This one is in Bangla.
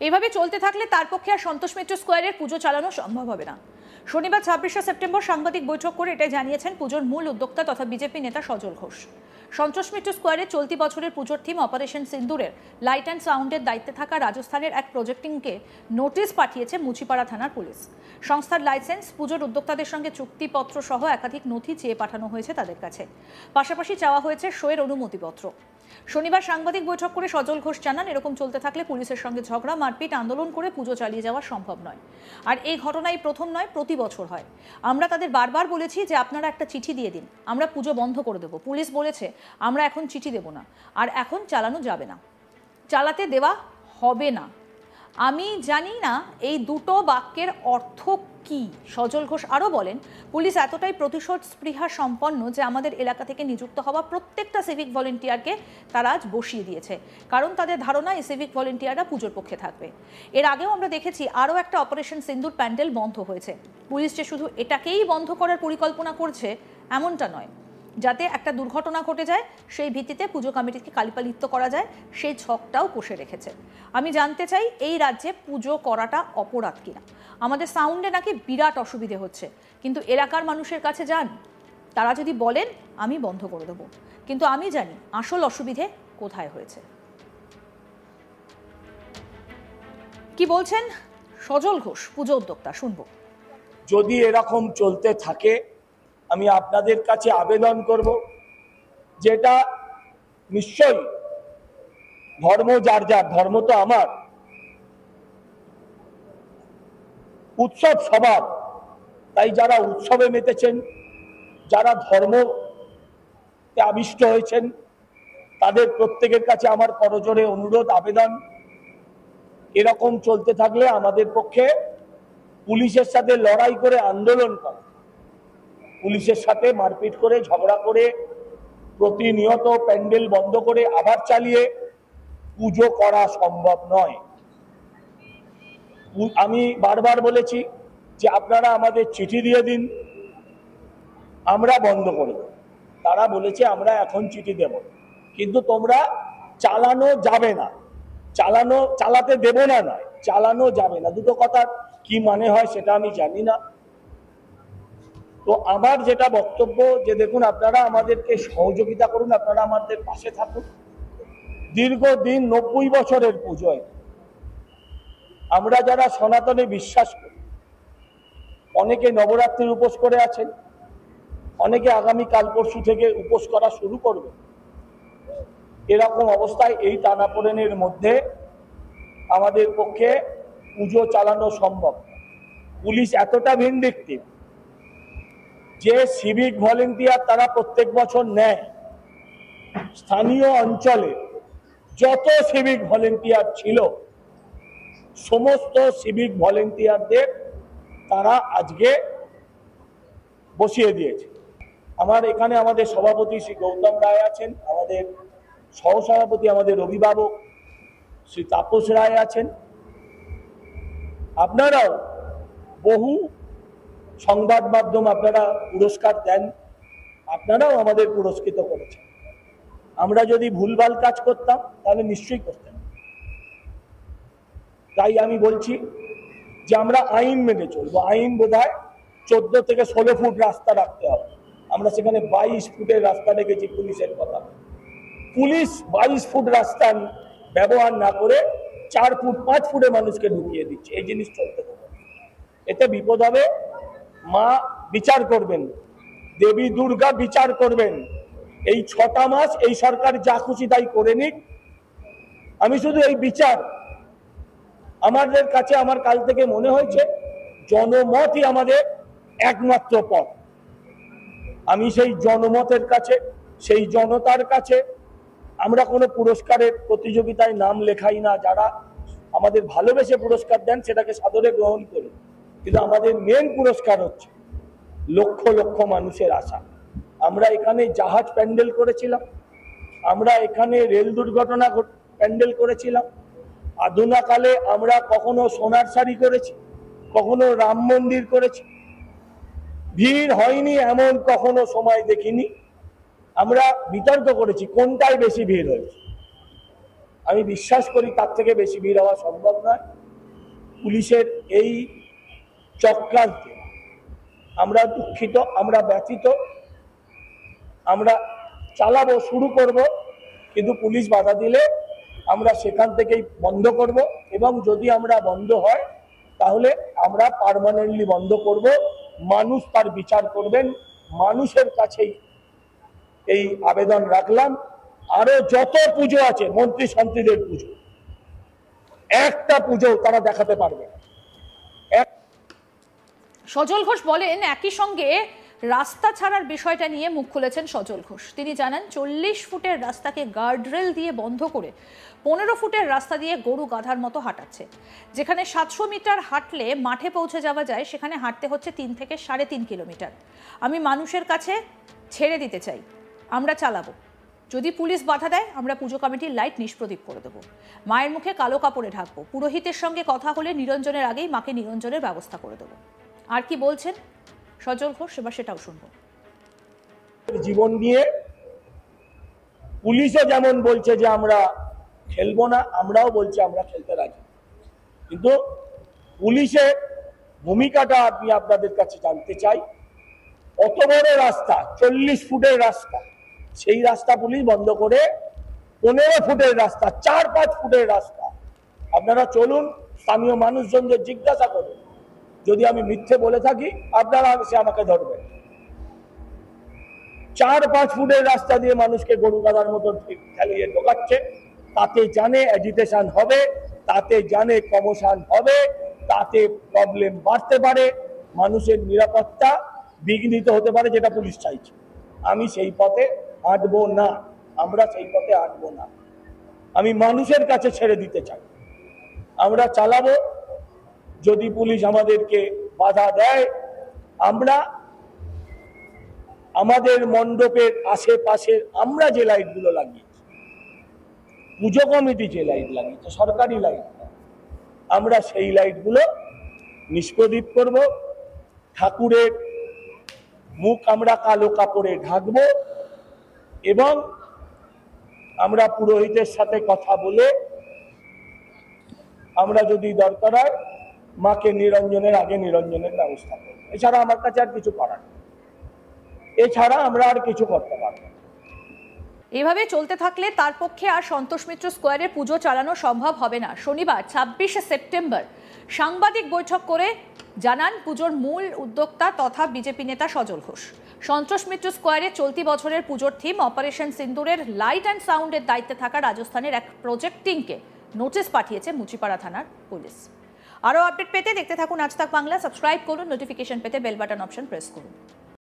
এইভাবে চলতে থাকলে তার পক্ষে আর সন্তোষ মিত্র স্কোয়ারের পুজো চালানো সম্ভব হবে না। শনিবার ২৬শে সেপ্টেম্বর সাংবাদিক বৈঠক করে এটাই জানিয়েছেন পুজোর মূল উদ্যোক্তা তথা বিজেপি নেতা সজল ঘোষ। সন্তোষ মিত্র স্কোয়ারে চলতি বছরের পুজোর থিম অপারেশন সিন্দুরের লাইট অ্যান্ড সাউন্ডের দায়িত্বে থাকা রাজস্থানের এক প্রজেক্টিংকে নোটিশ পাঠিয়েছে মুচিপাড়া থানার পুলিশ। সংস্থার লাইসেন্স, পুজোর উদ্যোক্তাদের সঙ্গে চুক্তিপত্র সহ একাধিক নথি চেয়ে পাঠানো হয়েছে তাদের কাছে। পাশাপাশি চাওয়া হয়েছে শোয়ের অনুমতিপত্র। শনিবার সাংবাদিক বৈঠক করে সজল ঘোষ জানান, এরকম চলতে থাকলে পুলিশের সঙ্গে ঝগড়া, মারপিট, আন্দোলন করে পুজো চালিয়ে যাওয়া সম্ভব নয়। আর এই ঘটনাই প্রথম নয়, প্রতি বছর হয়। আমরা তাদের বারবার বলেছি যে আপনারা একটা চিঠি দিয়ে দিন, আমরা পুজো বন্ধ করে দেবো। পুলিশ বলেছে আমরা এখন চিঠি দেব না, আর এখন চালানো যাবে না, চালাতে দেওয়া হবে না। আমি জানি না এই দুটো বাক্যের অর্থ কি। সজল ঘোষ আরও বলেন, পুলিশ এতটাই প্রতিশোধ স্পৃহা সম্পন্ন যে আমাদের এলাকা থেকে নিযুক্ত হওয়া প্রত্যেকটা সিভিক ভলেন্টিয়ারকে তারা আজ বসিয়ে দিয়েছে, কারণ তাদের ধারণা এই সিভিক ভলেন্টিয়াররা পুজোর পক্ষে থাকবে। এর আগেও আমরা দেখেছি আরও একটা অপারেশন সিন্দুর প্যান্ডেল বন্ধ হয়েছে। পুলিশ যে শুধু এটাকেই বন্ধ করার পরিকল্পনা করছে এমনটা নয়, যাতে একটা দুর্ঘটনা ঘটে যায় সেই ভিত্তিতে পুজো কমিটিকে কালিপালিপ্ত করা যায় সেই ছকটাও কষে রেখেছে। আমি জানতে চাই এই রাজ্যে পুজো করাটা অপরাধ কিনা। আমাদের সাউন্ডে নাকি বিরাট অসুবিধে হচ্ছে, কিন্তু এলাকার মানুষের কাছে যান, তারা যদি বলেন আমি বন্ধ করে দেবো, কিন্তু আমি জানি আসল অসুবিধে কোথায় হয়েছে। কি বলছেন সজল ঘোষ, পুজো উদ্যোক্তা, শুনবো। যদি এরকম চলতে থাকে আমি আপনাদের কাছে আবেদন করব, যেটা নিশ্চয়ই ধর্ম যার যার, ধর্ম তো আমার, উৎসব সবার, তাই যারা উৎসবে মেতেছেন, যারা ধর্মতে আবিষ্ট হয়েছেন, তাদের প্রত্যেকের কাছে আমার করজোড়ে অনুরোধ, আবেদন, এরকম চলতে থাকলে আমাদের পক্ষে পুলিশের সাথে লড়াই করে আন্দোলন করা, পুলিশের সাথে মারপিট করে ঝগড়া করে প্রতিনিয়ত প্যান্ডেল বন্ধ করে আবার চালিয়ে পুজো করা সম্ভব নয়। আমি বারবার বলেছি যে আপনারা আমাদের চিঠি দিয়ে দিন, আমরা বন্ধ করে দেব। তারা বলেছে আমরা এখন চিঠি দেব, কিন্তু তোমরা চালানো যাবে না, চালাতে দেব না নয়, চালানো যাবে না। দুটো কথার কি মানে হয় সেটা আমি জানি না। তো আমার যেটা বক্তব্য, যে দেখুন আপনারা আমাদেরকে সহযোগিতা করুন, আপনারা আমাদের পাশে থাকুন। দীর্ঘদিন ৯০ বছরের পুজোয় আমরা যারা সনাতনে বিশ্বাস করি, অনেকে নবরাত্রির উপোস করে আছেন, অনেকে আগামী কাল পরশু থেকে উপোস করা শুরু করবে। এরকম অবস্থায় এই টানাপোড়েনের মধ্যে আমাদের পক্ষে পুজো চালানো সম্ভব। পুলিশ এতটা ভিন্ডিক্টিভ যে সিভিক ভলেন্টিয়ার তারা প্রত্যেক বছর নেয়, স্থানীয় অঞ্চলে যত সিভিক ভলেন্টিয়ার ছিল সমস্ত সিভিক ভলেন্টিয়ারদের তারা আজকে বসিয়ে দিয়েছে। আমার এখানে আমাদের সভাপতি শ্রী গৌতম রায় আছেন, আমাদের সহসভাপতি আমাদের অভিভাবক শ্রী তাপস রায় আছেন। আপনারাও বহু সংবাদ মাধ্যম আপনারা পুরস্কার দেন, আপনারাও আমাদের পুরস্কৃত করেছেন। আমরা যদি ভুলভাল কাজ করতাম তাহলে নিশ্চয়ই করতাম। তাই আমি বলছি যে আমরা আইন মেনে চলবো। আইন বোধহয় 14 থেকে 16 ফুট রাস্তা রাখতে হবে, আমরা সেখানে 22 ফুটের রাস্তা রেখেছি পুলিশের কথা। পুলিশ 22 ফুট রাস্তা ব্যবহার না করে 4 ফুট 5 ফুটে মানুষকে ঢুকিয়ে দিচ্ছে। এই জিনিস চলতে হবে, এতে বিপদ হবে। মা বিচার করবেন, দেবী দুর্গা বিচার করবেন। এই 6টা মাস এই সরকার যা খুশি তাই করে নিক। আমি শুধু এই বিচার, আমাদের কাছে আমার কাল থেকে মনে হয়েছে জনমতই আমাদের একমাত্র পথ। আমি সেই জনমতের কাছে, সেই জনতার কাছে, আমরা কোনো পুরস্কারের প্রতিযোগিতায় নাম লেখাই না। যারা আমাদের ভালোবেসে পুরস্কার দেন সেটাকে সাদরে গ্রহণ করি, কিন্তু আমাদের মেন পুরস্কার হচ্ছে লক্ষ লক্ষ মানুষের আশা। আমরা এখানে জাহাজ প্যান্ডেল করেছিলাম, আমরা এখানে রেল দুর্ঘটনা প্যান্ডেল করেছিলাম, আধুনাকালে আমরা কখনো সোনার শাড়ি করেছি, কখনো রাম মন্দির করেছি। ভিড় হয়নি এমন কখনো সময় দেখিনি। আমরা বিতর্ক করেছি কোনটায় বেশি ভিড় হয়েছে। আমি বিশ্বাস করি তার থেকে বেশি ভিড় হওয়া সম্ভব নয়। পুলিশের এই চক্রান্তে আমরা দুঃখিত, আমরা ব্যথিত। আমরা চালাবো, শুরু করব, কিন্তু পুলিশ বাধা দিলে আমরা সেখান থেকেই বন্ধ করব। এবং যদি আমরা বন্ধ হয় তাহলে আমরা পার্মানেন্টলি বন্ধ করব। মানুষ তার বিচার করবেন। মানুষের কাছেই এই আবেদন রাখলাম। আরো যত পুজো আছে, মন্ত্রী শান্তিদের পুজো, একটা পুজো তারা দেখাতে পারবে না। সজল ঘোষ বলেন, একই সঙ্গে রাস্তা ছাড়ার বিষয়টা নিয়ে মুখ খুলেছেন সজল ঘোষ। তিনি জানান 40 ফুটের রাস্তাকে গার্ডরেল দিয়ে বন্ধ করে 15 ফুটের রাস্তা দিয়ে গরু গাধার মতো হাঁটাচ্ছে। যেখানে 700 মিটার হাঁটলে মাঠে পৌঁছে যাওয়া যায়, সেখানে হাঁটতে হচ্ছে 3 থেকে 3.5 কিলোমিটার। আমি মানুষের কাছে ছেড়ে দিতে চাই, আমরা চালাবো। যদি পুলিশ বাধা দেয়, আমরা পুজো কমিটির লাইট নিষ্প্রদীপ করে দেবো। মায়ের মুখে কালো কাপড়ে ঢাকবো। পুরোহিতের সঙ্গে কথা হলে নিরঞ্জনের আগেই মাকে নিরঞ্জনের ব্যবস্থা করে দেবো। আর কি বলছেন সজল ঘোষ, এবার সেটাও শুনবো। জীবন নিয়ে পুলিশও যেমন বলছে যে আমরা খেলবো না, আমরাও বলছি আমরা খেলতে রাজি। কিন্তু পুলিশের ভূমিকাটা আমি আপনাদের কাছে জানতে চাই। অত বড় রাস্তা, 40 ফুটের রাস্তা, সেই রাস্তা পুলিশ বন্ধ করে 15 ফুটের রাস্তা, 4-5 ফুটের রাস্তা। আপনারা চলুন, স্থানীয় মানুষজনদের জিজ্ঞাসা করুন। যদি আমি মিথ্যে বলে থাকি আপনারা সে আমাকে ধরবেন। 4-5 ফুটের রাস্তা দিয়ে মানুষকে গরু গাধার মতো ঠেলিয়ে ঢোকাচ্ছে। তাতে জানে অ্যাজিটেশন হবে, তাতে জানে কমোশন হবে, তাতে প্রবলেম বাড়তে পারে, মানুষের নিরাপত্তা বিঘ্নিত হতে পারে, যেটা পুলিশ চাইছে। আমি সেই পথে হাঁটবো না, আমরা সেই পথে হাঁটবো না। আমি মানুষের কাছে ছেড়ে দিতে চাই। আমরা চালাবো। যদি পুলিশ আমাদেরকে বাধা দেয়, আমরা আমাদের মণ্ডপের আশেপাশে আমরা যে লাইটগুলো লাগিয়েছি, পুজো কমিটি যে লাইট লাগিয়েছে, সরকারি লাইট, আমরা সেই লাইটগুলো নিষ্প্রদীপ করব। ঠাকুরের মুখ আমরা কালো কাপড়ে ঢাকবো এবং আমরা পুরোহিতের সাথে কথা বলে আমরা যদি দরকার হয় মাকে নিরঞ্জনের আগে নিরঞ্জনের ব্যবস্থা করব। এছাড়া আমার কাছে আর কিছু করার নেই। এছাড়া আমরা আর কিছু করতে পারব না। এভাবে চলতে থাকলে তার পক্ষে আর সন্তোষ মিত্র স্কোয়ারে পুজো চালানো সম্ভব হবে না। শনিবার 26 সেপ্টেম্বর সাংবাদিক বৈঠক করে জানান পুজোর মূল উদ্যোক্তা তথা বিজেপি নেতা সজল ঘোষ। সন্তোষ মিত্র স্কোয়ারে চলতি বছরের পুজোর থিম অপারেশন সিন্দুরের লাইট অ্যান্ড সাউন্ডের দায়িত্বে থাকা রাজস্থানের এক প্রজেক্ট টিমকে নোটিশ পাঠিয়েছে মুচিপাড়া থানার পুলিশ। আরও আপডেট পেতে দেখতে থাকুন আজ তাক বাংলা। সাবস্ক্রাইব করুন, নোটিফিকেশন পেতে বেল বাটন অপশন প্রেস করুন।